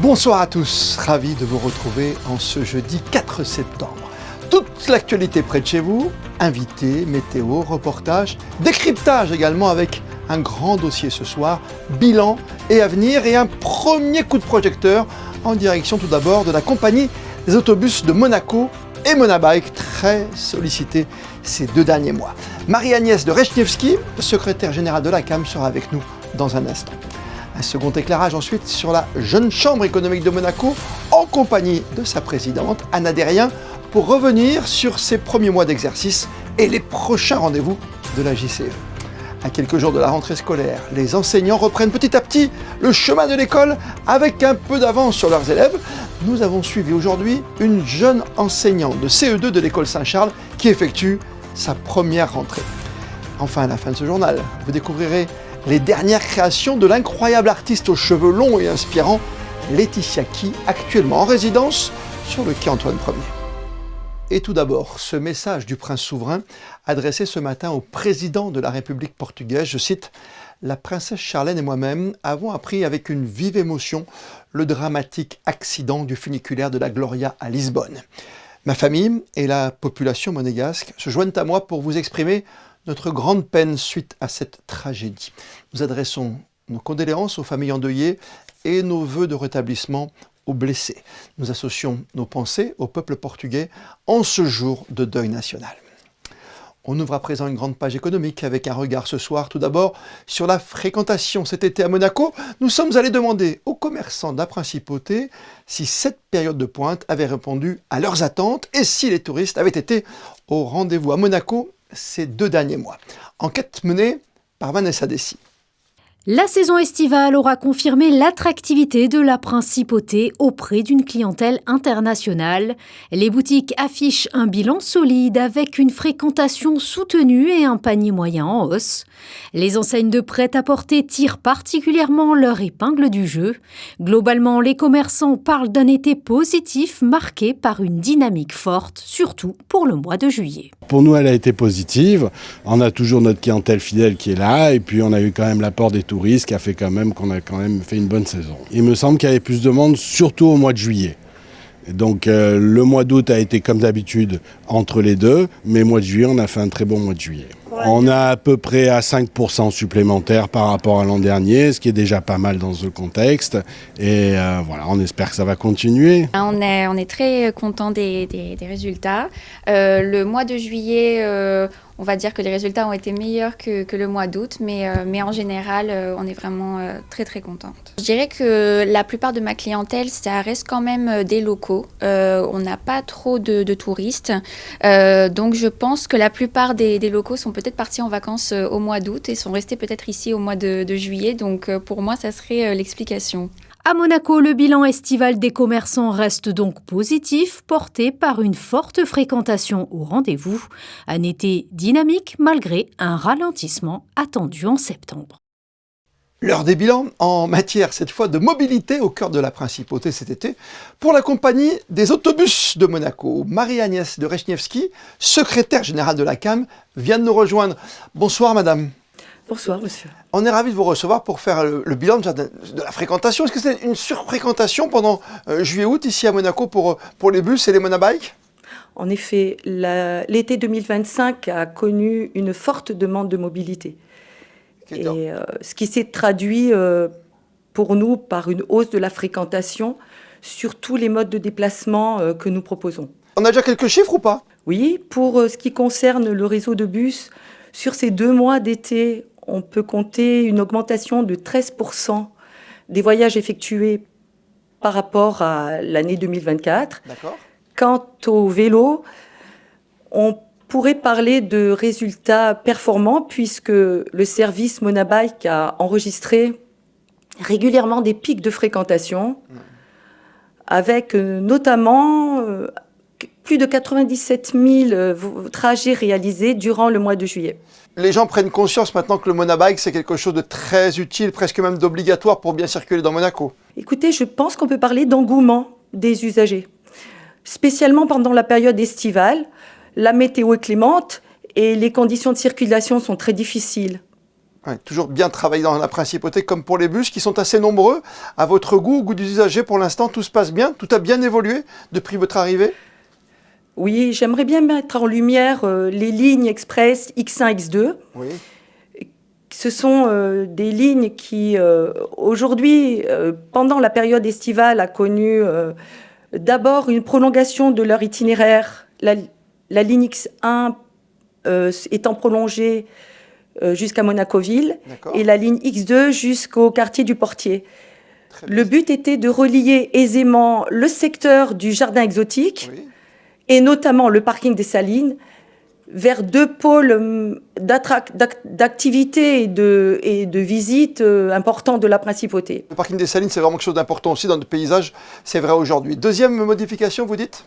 Bonsoir à tous, ravi de vous retrouver en ce jeudi 4 septembre. Toute l'actualité près de chez vous, invités, météo, reportages, décryptage également avec un grand dossier ce soir, bilan et avenir et un premier coup de projecteur en direction tout d'abord de la compagnie des autobus de Monaco et Monabike, très sollicitée ces 2 derniers mois. Marie-Agnès de Rechnevsky, secrétaire générale de la CAM, sera avec nous dans un instant. Un second éclairage ensuite sur la jeune chambre économique de Monaco en compagnie de sa présidente Anna Derrien pour revenir sur ses premiers mois d'exercice et les prochains rendez-vous de la JCE. À quelques jours de la rentrée scolaire, les enseignants reprennent petit à petit le chemin de l'école avec un peu d'avance sur leurs élèves. Nous avons suivi aujourd'hui une jeune enseignante de CE2 de l'école Saint-Charles qui effectue sa première rentrée. Enfin, à la fin de ce journal, vous découvrirez les dernières créations de l'incroyable artiste aux cheveux longs et inspirants, Laetitia Key, actuellement en résidence sur le quai Antoine Ier. Et tout d'abord, ce message du prince souverain adressé ce matin au président de la République portugaise, je cite, « La princesse Charlène et moi-même avons appris avec une vive émotion le dramatique accident du funiculaire de la Gloria à Lisbonne. Ma famille et la population monégasque se joignent à moi pour vous exprimer notre grande peine suite à cette tragédie. Nous adressons nos condoléances aux familles endeuillées et nos vœux de rétablissement aux blessés. Nous associons nos pensées au peuple portugais en ce jour de deuil national. » On ouvre à présent une grande page économique avec un regard ce soir tout d'abord sur la fréquentation cet été à Monaco. Nous sommes allés demander aux commerçants de la principauté si cette période de pointe avait répondu à leurs attentes et si les touristes avaient été au rendez-vous à Monaco ces 2 derniers mois. Enquête menée par Vanessa Dessy. La saison estivale aura confirmé l'attractivité de la principauté auprès d'une clientèle internationale. Les boutiques affichent un bilan solide avec une fréquentation soutenue et un panier moyen en hausse. Les enseignes de prêt-à-porter tirent particulièrement leur épingle du jeu. Globalement, les commerçants parlent d'un été positif marqué par une dynamique forte, surtout pour le mois de juillet. Pour nous, elle a été positive. On a toujours notre clientèle fidèle qui est là et puis on a eu quand même l'apport des touristes qui a fait qu'on a quand même fait une bonne saison. Il me semble qu'il y avait plus de monde, surtout au mois de juillet. Donc le mois d'août a été comme d'habitude entre les deux, mais le mois de juillet, on a fait un très bon mois de juillet. On a à peu près à 5% supplémentaire par rapport à l'an dernier, ce qui est déjà pas mal dans ce contexte. Et voilà, on espère que ça va continuer. On est très content des résultats. Le mois de juillet, on va dire que les résultats ont été meilleurs que le mois d'août, mais en général, on est vraiment très très contente. Je dirais que la plupart de ma clientèle, ça reste quand même des locaux. On n'a pas trop de touristes, donc je pense que la plupart des locaux sont peut-être partis en vacances au mois d'août et sont restés peut-être ici au mois de juillet. Donc pour moi, ça serait l'explication. À Monaco, le bilan estival des commerçants reste donc positif, porté par une forte fréquentation au rendez-vous. Un été dynamique malgré un ralentissement attendu en septembre. L'heure des bilans en matière cette fois de mobilité au cœur de la principauté cet été pour la compagnie des autobus de Monaco. Marie-Agnès de Rechnevsky, secrétaire générale de la CAM, vient de nous rejoindre. Bonsoir madame. Bonsoir, monsieur. On est ravis de vous recevoir pour faire le bilan de la fréquentation. Est-ce que c'est une surfréquentation pendant juillet-août ici à Monaco pour les bus et les monabikes ? En effet, l'été 2025 a connu une forte demande de mobilité. Et ce qui s'est traduit pour nous par une hausse de la fréquentation sur tous les modes de déplacement que nous proposons. On a déjà quelques chiffres ou pas ? Oui, pour ce qui concerne le réseau de bus, sur ces 2 mois d'été, on peut compter une augmentation de 13% des voyages effectués par rapport à l'année 2024. D'accord. Quant au vélo, on pourrait parler de résultats performants puisque le service Monabike a enregistré régulièrement des pics de fréquentation avec notamment plus de 97 000 trajets réalisés durant le mois de juillet. Les gens prennent conscience maintenant que le monabike, c'est quelque chose de très utile, presque même d'obligatoire pour bien circuler dans Monaco. Écoutez, je pense qu'on peut parler d'engouement des usagers, spécialement pendant la période estivale. La météo est clémente et les conditions de circulation sont très difficiles. Ouais, toujours bien travailler dans la principauté comme pour les bus qui sont assez nombreux. À votre goût, au goût des usagers, pour l'instant, tout se passe bien? Tout a bien évolué depuis votre arrivée? Oui, j'aimerais bien mettre en lumière les lignes express X1, X2. Oui. Ce sont des lignes qui, aujourd'hui, pendant la période estivale, a connu d'abord une prolongation de leur itinéraire. La ligne X1 étant prolongée jusqu'à Monaco-Ville et la ligne X2 jusqu'au quartier du Portier. Le but était de relier aisément le secteur du jardin exotique et notamment le parking des Salines vers deux pôles d'activité et de visite importants de la principauté. Le parking des Salines, c'est vraiment quelque chose d'important aussi dans notre paysage, c'est vrai aujourd'hui. Deuxième modification, vous dites?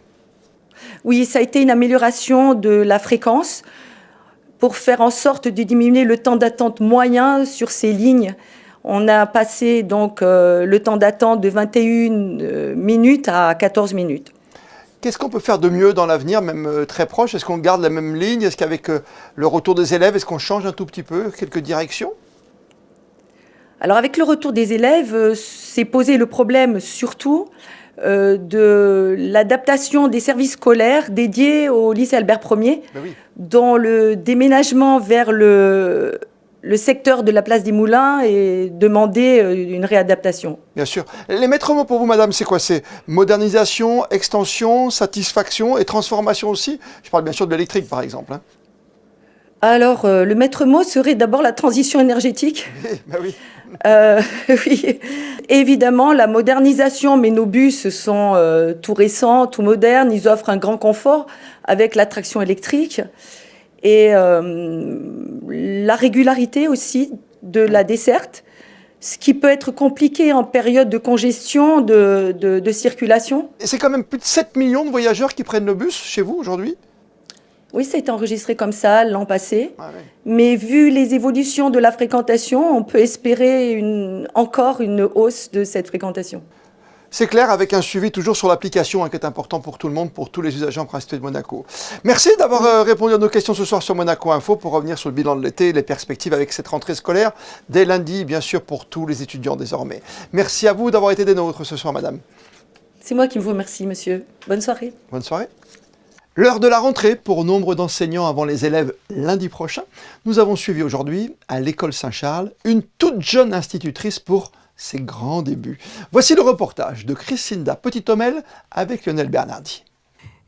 Oui, ça a été une amélioration de la fréquence pour faire en sorte de diminuer le temps d'attente moyen sur ces lignes. On a passé donc le temps d'attente de 21 minutes à 14 minutes. Qu'est-ce qu'on peut faire de mieux dans l'avenir, même très proche? Est-ce qu'on garde la même ligne? Est-ce qu'avec le retour des élèves, est-ce qu'on change un tout petit peu, quelques directions? Alors avec le retour des élèves, s'est posé le problème surtout de l'adaptation des services scolaires dédiés au lycée Albert Ier, dont le déménagement vers le secteur de la place des Moulins et demander une réadaptation. Bien sûr. Les maîtres mots pour vous, madame, c'est quoi? C'est modernisation, extension, satisfaction et transformation aussi? Je parle bien sûr de l'électrique, par exemple. Hein. Alors, le maître mot serait d'abord la transition énergétique. Oui. Oui. Évidemment, la modernisation, mais nos bus sont tout récents, tout modernes. Ils offrent un grand confort avec la traction électrique. Et la régularité aussi de la desserte, ce qui peut être compliqué en période de congestion, de circulation. Et c'est quand même plus de 7 millions de voyageurs qui prennent le bus chez vous aujourd'hui? Oui, ça a été enregistré comme ça l'an passé. Mais vu les évolutions de la fréquentation, on peut espérer encore une hausse de cette fréquentation. C'est clair, avec un suivi toujours sur l'application qui est important pour tout le monde, pour tous les usagers en principauté de Monaco. Merci d'avoir répondu à nos questions ce soir sur Monaco Info pour revenir sur le bilan de l'été et les perspectives avec cette rentrée scolaire dès lundi, bien sûr, pour tous les étudiants désormais. Merci à vous d'avoir été des nôtres ce soir, madame. C'est moi qui vous remercie, monsieur. Bonne soirée. Bonne soirée. L'heure de la rentrée pour nombre d'enseignants avant les élèves lundi prochain. Nous avons suivi aujourd'hui à l'école Saint-Charles une toute jeune institutrice pour ses grands débuts. Voici le reportage de Christinda Petit-Homel avec Lionel Bernardi.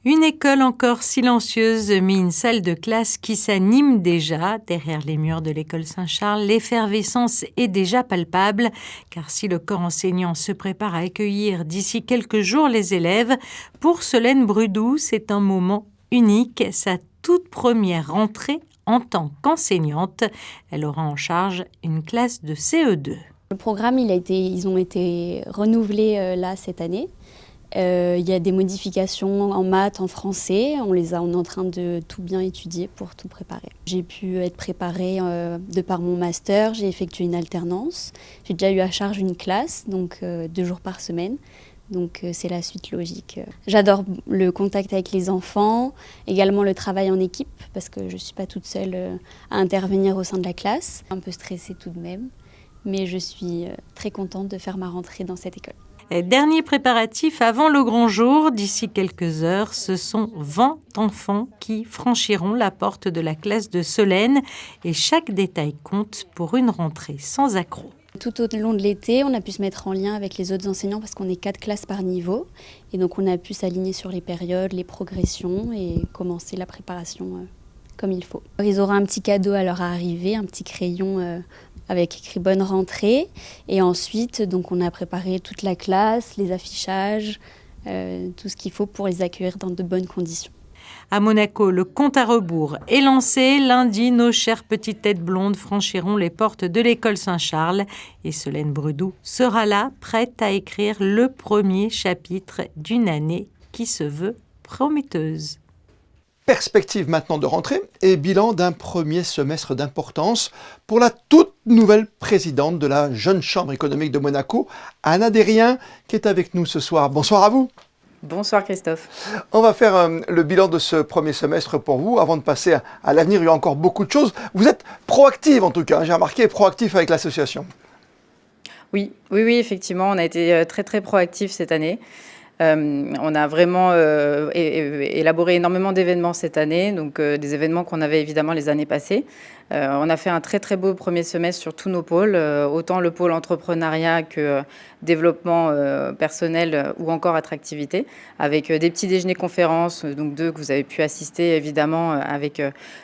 Une école encore silencieuse, mais une salle de classe qui s'anime déjà. Derrière les murs de l'école Saint-Charles, l'effervescence est déjà palpable, car si le corps enseignant se prépare à accueillir d'ici quelques jours les élèves, pour Solène Brudou, c'est un moment unique, sa toute première rentrée en tant qu'enseignante. Elle aura en charge une classe de CE2. Le programme, ils ont été renouvelés là cette année. Il y a des modifications en maths, en français. On est en train de tout bien étudier pour tout préparer. J'ai pu être préparée de par mon master. J'ai effectué une alternance. J'ai déjà eu à charge une classe, donc 2 jours par semaine. Donc c'est la suite logique. J'adore le contact avec les enfants, également le travail en équipe, parce que je ne suis pas toute seule à intervenir au sein de la classe. Un peu stressée tout de même, mais je suis très contente de faire ma rentrée dans cette école. Dernier préparatif avant le grand jour, d'ici quelques heures, ce sont 20 enfants qui franchiront la porte de la classe de Solène et chaque détail compte pour une rentrée sans accroc. Tout au long de l'été, on a pu se mettre en lien avec les autres enseignants parce qu'on est 4 classes par niveau. Et donc on a pu s'aligner sur les périodes, les progressions et commencer la préparation comme il faut. Ils auront un petit cadeau à leur arrivée, un petit crayon avec écrit « Bonne rentrée ». Et ensuite, donc, on a préparé toute la classe, les affichages, tout ce qu'il faut pour les accueillir dans de bonnes conditions. À Monaco, le compte à rebours est lancé. Lundi, nos chères petites têtes blondes franchiront les portes de l'école Saint-Charles. Et Solène Brudou sera là, prête à écrire le premier chapitre d'une année qui se veut prometteuse. Perspective maintenant de rentrée et bilan d'un premier semestre d'importance pour la toute nouvelle présidente de la Jeune Chambre économique de Monaco, Anna Derrien, qui est avec nous ce soir. Bonsoir à vous. Bonsoir Christophe. On va faire le bilan de ce premier semestre pour vous. Avant de passer à l'avenir, il y a encore beaucoup de choses. Vous êtes proactive en tout cas, j'ai remarqué, proactif avec l'association. Oui, effectivement, on a été très très proactifs cette année. On a vraiment élaboré énormément d'événements cette année, donc des événements qu'on avait évidemment les années passées. On a fait un très très beau premier semestre sur tous nos pôles, autant le pôle entrepreneuriat que développement personnel ou encore attractivité, avec des petits déjeuners conférences, donc 2 que vous avez pu assister évidemment avec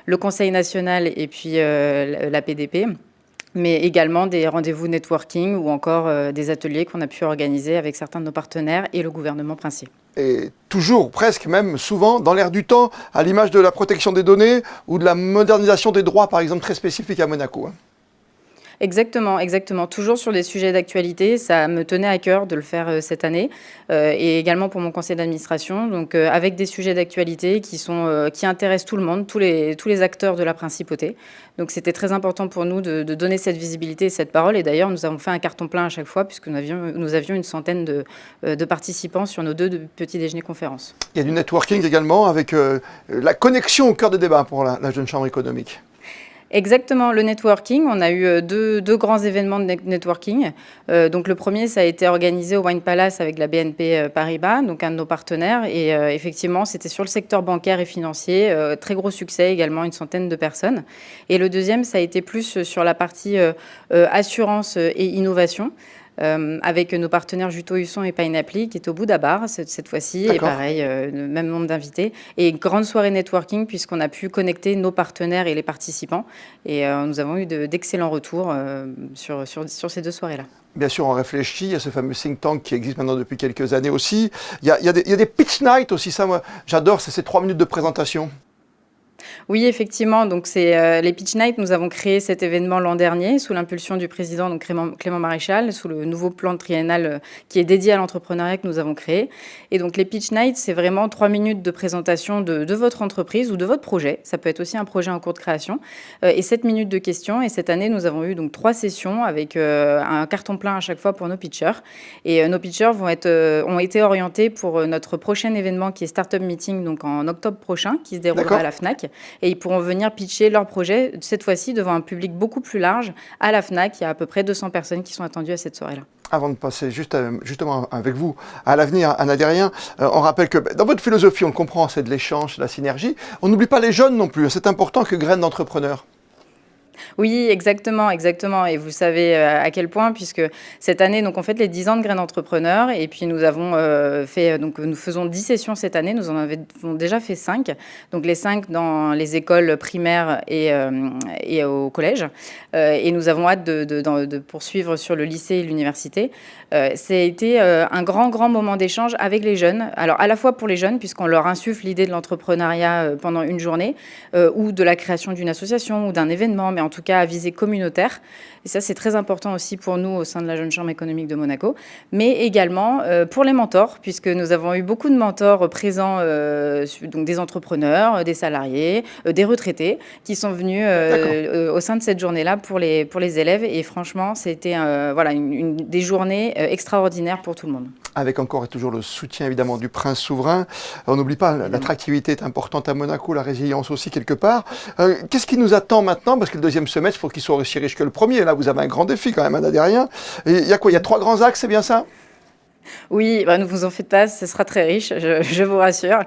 le Conseil national et puis la PDP. Mais également des rendez-vous networking ou encore des ateliers qu'on a pu organiser avec certains de nos partenaires et le gouvernement princier. Et toujours, presque même, souvent, dans l'air du temps, à l'image de la protection des données ou de la modernisation des droits, par exemple, très spécifiques à Monaco. Exactement. Toujours sur des sujets d'actualité. Ça me tenait à cœur de le faire cette année et également pour mon conseil d'administration. Donc avec des sujets d'actualité qui intéressent tout le monde, tous les acteurs de la principauté. Donc c'était très important pour nous de donner cette visibilité et cette parole. Et d'ailleurs, nous avons fait un carton plein à chaque fois puisque nous avions une centaine de participants sur nos 2 petits déjeuners conférences. Il y a du networking également avec la connexion au cœur des débats pour la Jeune Chambre économique. Exactement, le networking. On a eu deux grands événements de networking. Donc le premier, ça a été organisé au Wine Palace avec la BNP Paribas, donc un de nos partenaires. Et effectivement, c'était sur le secteur bancaire et financier. Très gros succès également, une centaine de personnes. Et le deuxième, ça a été plus sur la partie assurance et innovation. Avec nos partenaires Juto Husson et Pineapple qui est au bout d'Abar cette fois-ci. Et pareil, le même nombre d'invités. Et grande soirée networking puisqu'on a pu connecter nos partenaires et les participants. Et nous avons eu d'excellents retours sur ces 2 soirées-là. Bien sûr, on réfléchit à ce fameux think tank qui existe maintenant depuis quelques années aussi. Il y a des pitch nights aussi, ça moi j'adore, c'est ces 3 minutes de présentation. Oui, effectivement. Donc, c'est les Pitch Nights. Nous avons créé cet événement l'an dernier sous l'impulsion du président donc Clément Maréchal, sous le nouveau plan triennal qui est dédié à l'entrepreneuriat que nous avons créé. Et donc, les Pitch Nights, c'est vraiment 3 minutes de présentation de votre entreprise ou de votre projet. Ça peut être aussi un projet en cours de création. Et 7 minutes de questions. Et cette année, nous avons eu donc 3 sessions avec un carton plein à chaque fois pour nos pitchers. Et nos pitchers ont été orientés pour notre prochain événement qui est Startup Meeting, donc en octobre prochain, qui se déroulera à la FNAC. Et ils pourront venir pitcher leur projet, cette fois-ci devant un public beaucoup plus large, à la FNAC. Il y a à peu près 200 personnes qui sont attendues à cette soirée-là. Avant de passer justement avec vous à l'avenir, Anna Derrien, on rappelle que dans votre philosophie, on le comprend, c'est de l'échange, de la synergie. On n'oublie pas les jeunes non plus. C'est important que graines d'entrepreneurs. Oui, exactement. Et vous savez à quel point, puisque cette année, donc, on fête les 10 ans de Graines d'entrepreneurs. Et puis, nous avons nous faisons 10 sessions cette année. Nous en avons déjà fait 5. Donc, les 5 dans les écoles primaires et au collège. Et nous avons hâte de poursuivre sur le lycée et l'université. Ça a été un grand moment d'échange avec les jeunes. Alors, à la fois pour les jeunes, puisqu'on leur insuffle l'idée de l'entrepreneuriat pendant une journée, ou de la création d'une association ou d'un événement, mais en tout cas à visée communautaire. Et ça, c'est très important aussi pour nous au sein de la Jeune Chambre économique de Monaco, mais également pour les mentors, puisque nous avons eu beaucoup de mentors présents, donc des entrepreneurs, des salariés, des retraités, qui sont venus au sein de cette journée-là pour les élèves. Et franchement, c'était des journées extraordinaires pour tout le monde. Avec encore et toujours le soutien évidemment du prince souverain. On n'oublie pas, l'attractivité est importante à Monaco, la résilience aussi quelque part. Qu'est-ce qui nous attend maintenant? Parce que le deuxième semestre, il faut qu'il soit aussi riche que le premier. Là, vous avez un grand défi quand même, Anna Derrien. Il y a quoi? Il y a 3 grands axes, c'est bien ça? Oui, ne vous en faites pas, ce sera très riche, je vous rassure.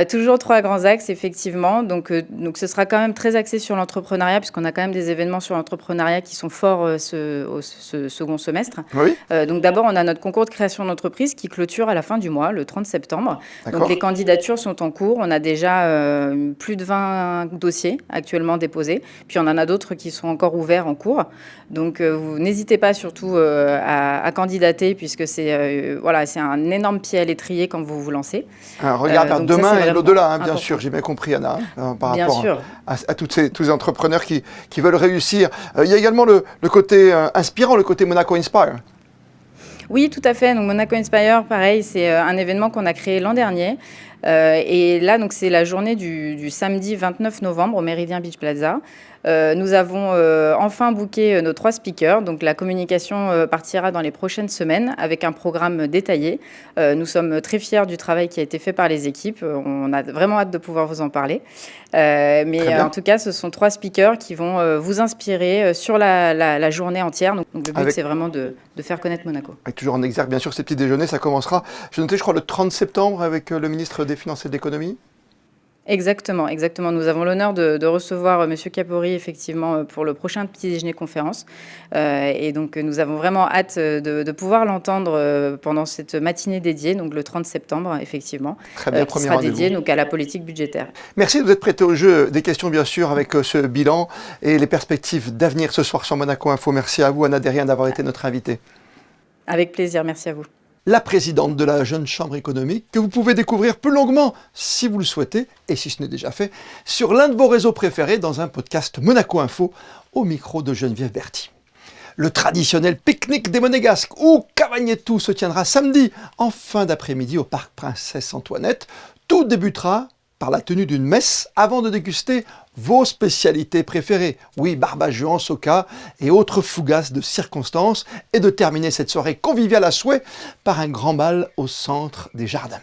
Toujours 3 grands axes, effectivement. Donc, ce sera quand même très axé sur l'entrepreneuriat, puisqu'on a quand même des événements sur l'entrepreneuriat qui sont forts au second semestre. Oui. Donc, d'abord, on a notre concours de création d'entreprise qui clôture à la fin du mois, le 30 septembre. D'accord. Donc, les candidatures sont en cours. On a déjà plus de 20 dossiers actuellement déposés. Puis, on en a d'autres qui sont encore ouverts en cours. Donc, vous n'hésitez pas surtout à candidater, puisque c'est un énorme pied à l'étrier quand vous vous lancez. Un regard vers demain et l'au-delà, bien sûr, j'ai bien compris, Anna, par rapport à tous ces entrepreneurs qui veulent réussir. Il y a également le côté inspirant, le côté Monaco Inspire. Oui, tout à fait. Donc, Monaco Inspire, pareil, c'est un événement qu'on a créé l'an dernier. Et là, donc, c'est la journée du samedi 29 novembre au Méridien Beach Plaza. Nous avons enfin booké nos 3 speakers. Donc la communication partira dans les prochaines semaines avec un programme détaillé. Nous sommes très fiers du travail qui a été fait par les équipes. On a vraiment hâte de pouvoir vous en parler. Mais en tout cas, ce sont 3 speakers qui vont vous inspirer sur la journée entière. Donc le but, c'est vraiment de faire connaître Monaco. Avec toujours en exergue, bien sûr, ces petits déjeuners, ça commencera, j'ai noté, je crois, le 30 septembre avec le ministre des Finances et de l'Économie. Exactement. Nous avons l'honneur de recevoir M. Capori, effectivement, pour le prochain petit déjeuner conférence. Et donc, nous avons vraiment hâte de pouvoir l'entendre pendant cette matinée dédiée, donc le 30 septembre, effectivement. Très bien, qui sera dédiée donc, à la politique budgétaire. Merci de vous être prêté au jeu. Des questions, bien sûr, avec ce bilan et les perspectives d'avenir ce soir sur Monaco Info. Merci à vous, Anna Derrien, d'avoir été notre invitée. Avec plaisir, merci à vous. La présidente de la Jeune Chambre économique, que vous pouvez découvrir plus longuement, si vous le souhaitez, et si ce n'est déjà fait, sur l'un de vos réseaux préférés dans un podcast Monaco Info, au micro de Geneviève Berthy. Le traditionnel pique-nique des Monégasques ou Cavagnetou se tiendra samedi en fin d'après-midi au parc Princesse Antoinette. Tout débutera par la tenue d'une messe avant de déguster vos spécialités préférées. Oui, barbajuan, soca et autres fougasses de circonstances, et de terminer cette soirée conviviale à souhait par un grand bal au centre des jardins.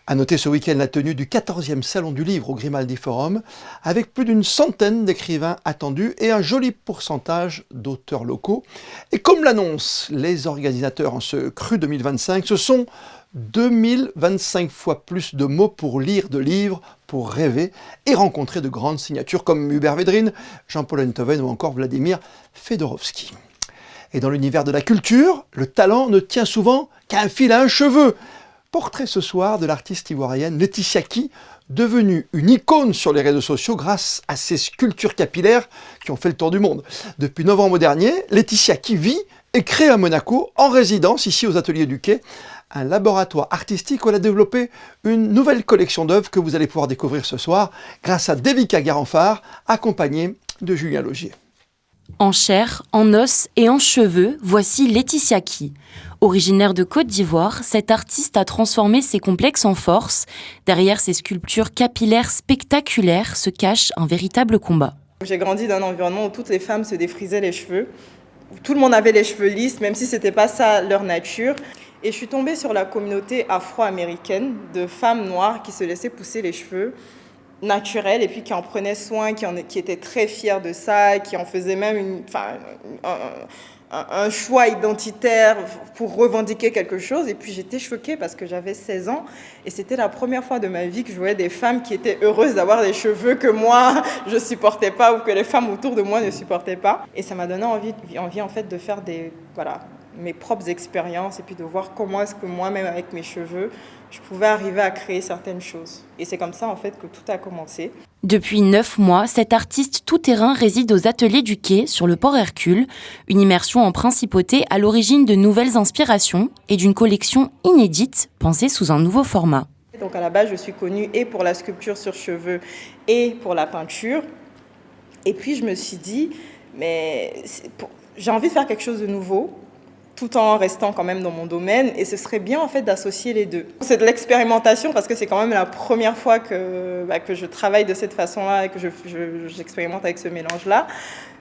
À noter ce week-end la tenue du 14e Salon du Livre au Grimaldi Forum, avec plus d'une centaine d'écrivains attendus et un joli pourcentage d'auteurs locaux. Et comme l'annoncent les organisateurs en ce cru 2025, ce sont 2025 fois plus de mots pour lire de livres, pour rêver et rencontrer de grandes signatures comme Hubert Védrine, Jean-Paul Enthoven ou encore Vladimir Fedorovski. Et dans l'univers de la culture, le talent ne tient souvent qu'à un fil à un cheveu. Portrait ce soir de l'artiste ivoirienne Laetitia Ki, devenue une icône sur les réseaux sociaux grâce à ses sculptures capillaires qui ont fait le tour du monde. Depuis novembre dernier, Laetitia Ki vit et crée à Monaco, en résidence ici aux Ateliers du Quai, un laboratoire artistique où elle a développé une nouvelle collection d'œuvres que vous allez pouvoir découvrir ce soir grâce à Devika Garanfar, accompagnée de Julien Logier. En chair, en os et en cheveux, voici Laetitia Ki. Originaire de Côte d'Ivoire, cette artiste a transformé ses complexes en force. Derrière ces sculptures capillaires spectaculaires se cache un véritable combat. J'ai grandi dans un environnement où toutes les femmes se défrisaient les cheveux. Où tout le monde avait les cheveux lisses, même si ce n'était pas ça leur nature. Et je suis tombée sur la communauté afro-américaine de femmes noires qui se laissaient pousser les cheveux naturels et puis qui en prenaient soin, qui étaient très fières de ça, qui en faisaient même un choix identitaire pour revendiquer quelque chose. Et puis j'étais choquée parce que j'avais 16 ans et c'était la première fois de ma vie que je voyais des femmes qui étaient heureuses d'avoir des cheveux que moi je supportais pas ou que les femmes autour de moi ne supportaient pas. Et ça m'a donné envie en fait de faire mes propres expériences et puis de voir comment est-ce que moi-même avec mes cheveux je pouvais arriver à créer certaines choses. Et c'est comme ça en fait que tout a commencé. Depuis 9 mois, cette artiste tout-terrain réside aux Ateliers du Quai sur le port Hercule, une immersion en principauté à l'origine de nouvelles inspirations et d'une collection inédite pensée sous un nouveau format. Donc à la base, je suis connue et pour la sculpture sur cheveux et pour la peinture. Et puis je me suis dit, j'ai envie de faire quelque chose de nouveau, tout en restant quand même dans mon domaine, et ce serait bien en fait d'associer les deux. C'est de l'expérimentation parce que c'est quand même la première fois que je travaille de cette façon-là et que j'expérimente avec ce mélange-là.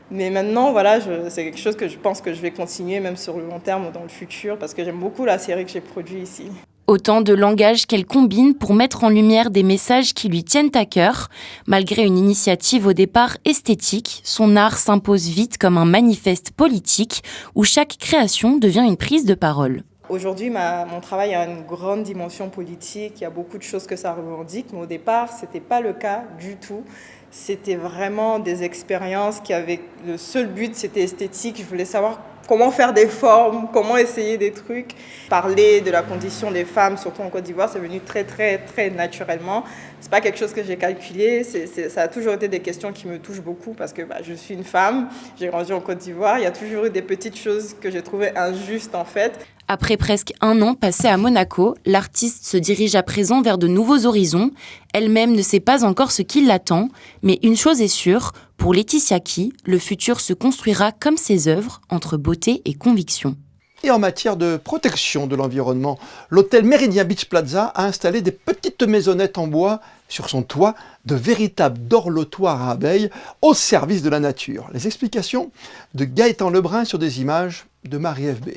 Mais maintenant, voilà, c'est quelque chose que je pense que je vais continuer même sur le long terme ou dans le futur parce que j'aime beaucoup la série que j'ai produite ici. Autant de langages qu'elle combine pour mettre en lumière des messages qui lui tiennent à cœur. Malgré une initiative au départ esthétique, son art s'impose vite comme un manifeste politique où chaque création devient une prise de parole. Aujourd'hui, mon travail a une grande dimension politique, il y a beaucoup de choses que ça revendique, mais au départ, ce n'était pas le cas du tout. C'était vraiment des expériences qui avaient le seul but, c'était esthétique. Je voulais savoir comment faire des formes, comment essayer des trucs. Parler de la condition des femmes, surtout en Côte d'Ivoire, c'est venu très, très, très naturellement. C'est pas quelque chose que j'ai calculé. Ça a toujours été des questions qui me touchent beaucoup parce que je suis une femme, j'ai grandi en Côte d'Ivoire. Il y a toujours eu des petites choses que j'ai trouvées injustes en fait. Après presque 1 an passé à Monaco, l'artiste se dirige à présent vers de nouveaux horizons. Elle-même ne sait pas encore ce qui l'attend, mais une chose est sûre, pour Laetitia Ki, le futur se construira comme ses œuvres, entre beauté et conviction. Et en matière de protection de l'environnement, l'hôtel Méridien Beach Plaza a installé des petites maisonnettes en bois sur son toit, de véritables dorlotoirs à abeilles au service de la nature. Les explications de Gaëtan Lebrun sur des images de Marie-Ève B.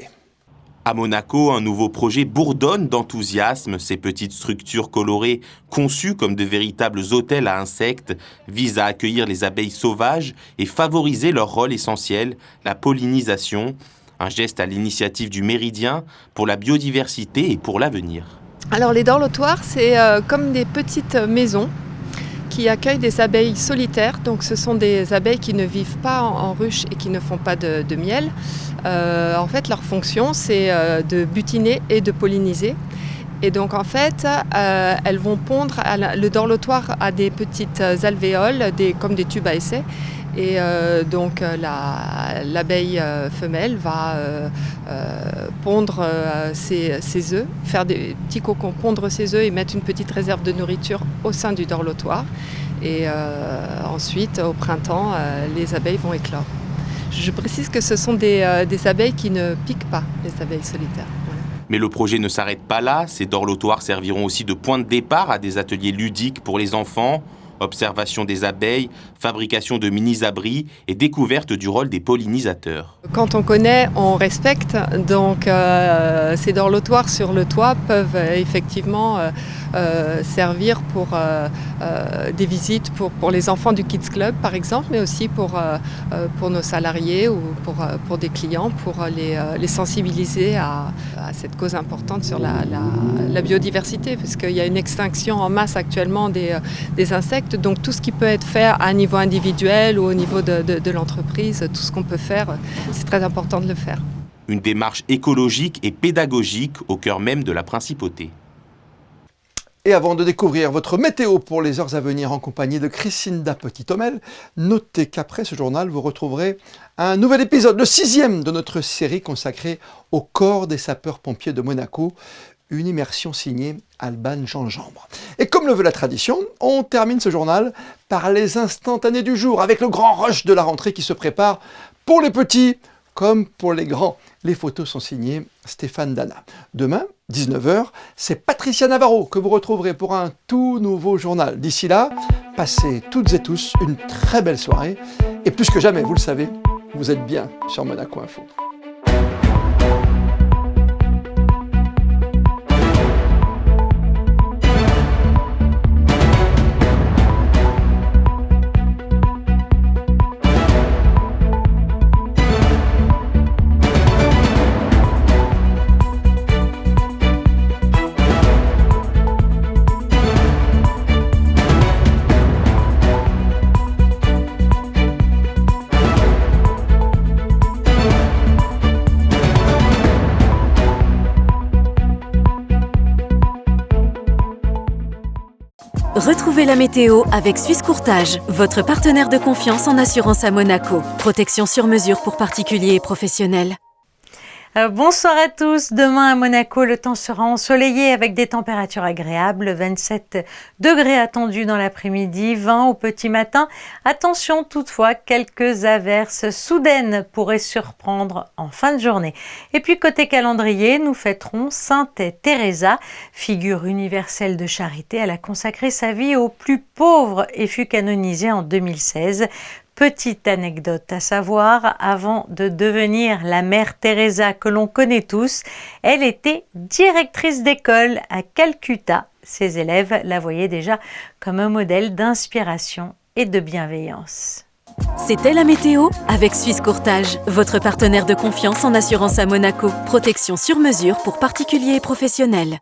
À Monaco, un nouveau projet bourdonne d'enthousiasme. Ces petites structures colorées, conçues comme de véritables hôtels à insectes, visent à accueillir les abeilles sauvages et favoriser leur rôle essentiel, la pollinisation. Un geste à l'initiative du Méridien pour la biodiversité et pour l'avenir. Alors les dorlotoirs, c'est comme des petites maisons qui accueillent des abeilles solitaires. Donc ce sont des abeilles qui ne vivent pas en ruche et qui ne font pas de miel. En fait, leur fonction, c'est de butiner et de polliniser. Et donc en fait, elles vont pondre, le dorlotoire a des petites alvéoles, comme des tubes à essai. Et donc l'abeille femelle va pondre ses œufs, faire des petits cocons, pondre ses œufs et mettre une petite réserve de nourriture au sein du dorlotoire. Et ensuite, au printemps, les abeilles vont éclore. Je précise que ce sont des abeilles qui ne piquent pas, les abeilles solitaires. Voilà. Mais le projet ne s'arrête pas là. Ces dorlotoirs serviront aussi de point de départ à des ateliers ludiques pour les enfants. Observation des abeilles, fabrication de mini-abris et découverte du rôle des pollinisateurs. Quand on connaît, on respecte. Donc ces dorlotoirs sur le toit peuvent effectivement servir pour des visites pour les enfants du Kids Club par exemple, mais aussi pour nos salariés ou pour des clients, pour les sensibiliser à cette cause importante sur la biodiversité, parce qu'il y a une extinction en masse actuellement des insectes. Donc tout ce qui peut être fait à un niveau individuel ou au niveau de l'entreprise, tout ce qu'on peut faire, c'est très important de le faire. Une démarche écologique et pédagogique au cœur même de la principauté. Et avant de découvrir votre météo pour les heures à venir en compagnie de Christinda Petit-Homel, notez qu'après ce journal, vous retrouverez un nouvel épisode, le 6e de notre série consacrée au corps des sapeurs-pompiers de Monaco, une immersion signée Alban Gingembre. Et comme le veut la tradition, on termine ce journal par les instantanés du jour, avec le grand rush de la rentrée qui se prépare pour les petits comme pour les grands. Les photos sont signées Stéphane Dana. Demain, 19h, c'est Patricia Navarro que vous retrouverez pour un tout nouveau journal. D'ici là, passez toutes et tous une très belle soirée. Et plus que jamais, vous le savez, vous êtes bien sur Monaco Info. Retrouvez la météo avec Suisse Courtage, votre partenaire de confiance en assurance à Monaco. Protection sur mesure pour particuliers et professionnels. Bonsoir à tous. Demain à Monaco, le temps sera ensoleillé avec des températures agréables. 27 degrés attendus dans l'après-midi, 20 au petit matin. Attention toutefois, quelques averses soudaines pourraient surprendre en fin de journée. Et puis côté calendrier, nous fêterons Sainte Teresa, figure universelle de charité. Elle a consacré sa vie aux plus pauvres et fut canonisée en 2016. Petite anecdote à savoir, avant de devenir la mère Teresa que l'on connaît tous, elle était directrice d'école à Calcutta. Ses élèves la voyaient déjà comme un modèle d'inspiration et de bienveillance. C'était la météo avec Suisse Courtage, votre partenaire de confiance en assurance à Monaco. Protection sur mesure pour particuliers et professionnels.